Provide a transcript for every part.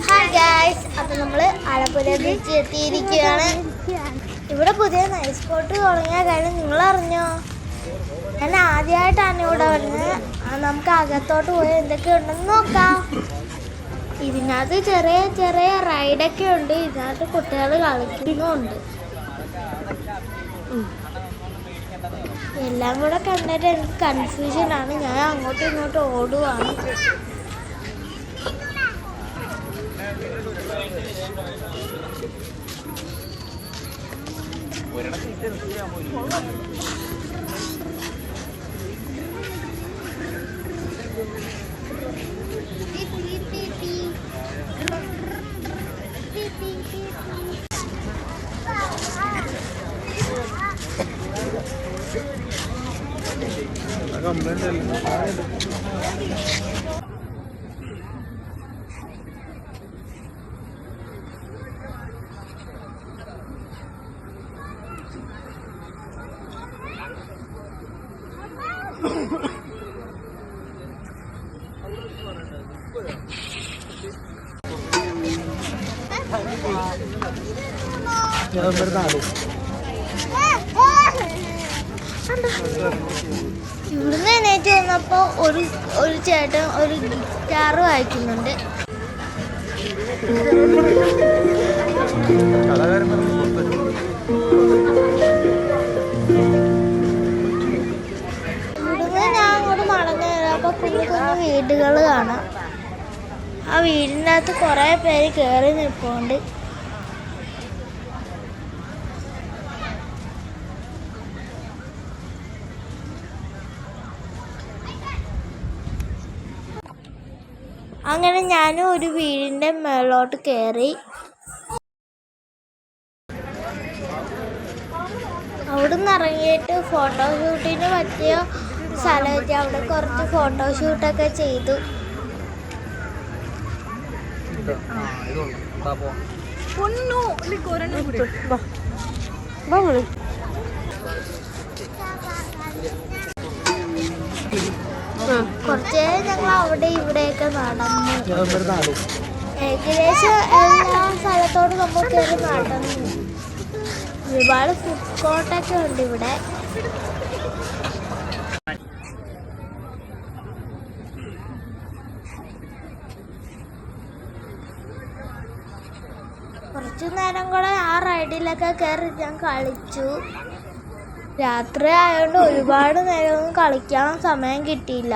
Hi guys, അപ്പോൾ നമ്മൾ Alappuzha beach എത്തിയിരിക്കുകയാണ്. ഇവിടെ പുതിയ നൈറ്റ് സ്പോട്ട് തുടങ്ങിയ കാര്യം നിങ്ങൾ അറിഞ്ഞോ? ഞാൻ ആദ്യമായിട്ടാണ് ഇവിടെ വരുന്നത്. നമുക്ക് അകത്തോട്ട് പോയി എന്തൊക്കെയുണ്ടെന്ന് നോക്കാം. ഇതിനകത്ത് ചെറിയ ചെറിയ റൈഡൊക്കെ ഉണ്ട്. ഇതിനകത്ത് കുട്ടികൾ കളിക്കുന്നുമുണ്ട്. എല്ലാം കൂടെ കണ്ടിട്ട് എനിക്ക് കൺഫ്യൂഷനാണ്. ഞാൻ അങ്ങോട്ടും ഇങ്ങോട്ടും ഓടുവാണ്. ഇവിടുന്ന് എണീറ്റ് വന്നപ്പോ ഒരു ചേട്ടൻ ഒരു ഗിറ്റാർ വായിക്കുന്നുണ്ട്. ഇവിടുന്ന് ഞാൻ അങ്ങോട്ട് മടങ്ങി വരാപ്പോ കുഞ്ഞു കുഞ്ഞു വീടുകൾ കാണാം. ആ വീടിനകത്ത് കുറെ പേര് കയറി നിൽപ്പുണ്ട്. അങ്ങനെ ഞാനും ഒരു വീടിൻ്റെ മേലോട്ട് കയറി. അവിടുന്ന് ഇറങ്ങിയിട്ട് ഫോട്ടോഷൂട്ടിന് പറ്റിയ സ്ഥലത്ത് അവിടെ കുറച്ച് ഫോട്ടോഷൂട്ടൊക്കെ ചെയ്തു. കുറച്ചേരം ഞങ്ങൾ അവിടെ ഇവിടെയൊക്കെ നടന്നു. ഏകദേശം എല്ലാ സ്ഥലത്തോടും നമ്മൾ കയറി നടന്നു. ഒരുപാട് ഫുഡ് കോർട്ടൊക്കെ ഉണ്ട് ഇവിടെ. കുറച്ചു നേരം കൂടെ ആ റൈഡിലൊക്കെ കയറി ഞാൻ കളിച്ചു. രാത്രി ആയതുകൊണ്ട് ഒരുപാട് നേരമൊന്നും കളിക്കാൻ സമയം കിട്ടിയില്ല.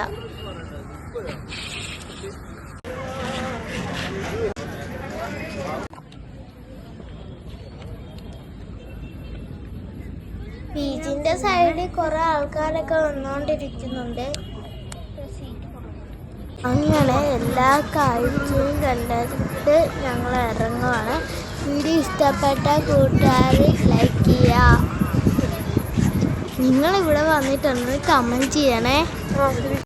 ബീച്ചിന്റെ സൈഡിൽ കുറെ ആൾക്കാരൊക്കെ വന്നുകൊണ്ടിരിക്കുന്നുണ്ട്. അങ്ങനെ എല്ലാ കാഴ്ചയും കണ്ടിട്ട് ഞങ്ങൾ ഇറങ്ങുവാണ്. വീഡിയോ ഇഷ്ടപ്പെട്ട കൂട്ടുകാർ ലൈക്ക് ചെയ്യുക. നിങ്ങളിവിടെ വന്നിട്ടുണ്ടെങ്കിൽ കമൻറ്റ് ചെയ്യണേ.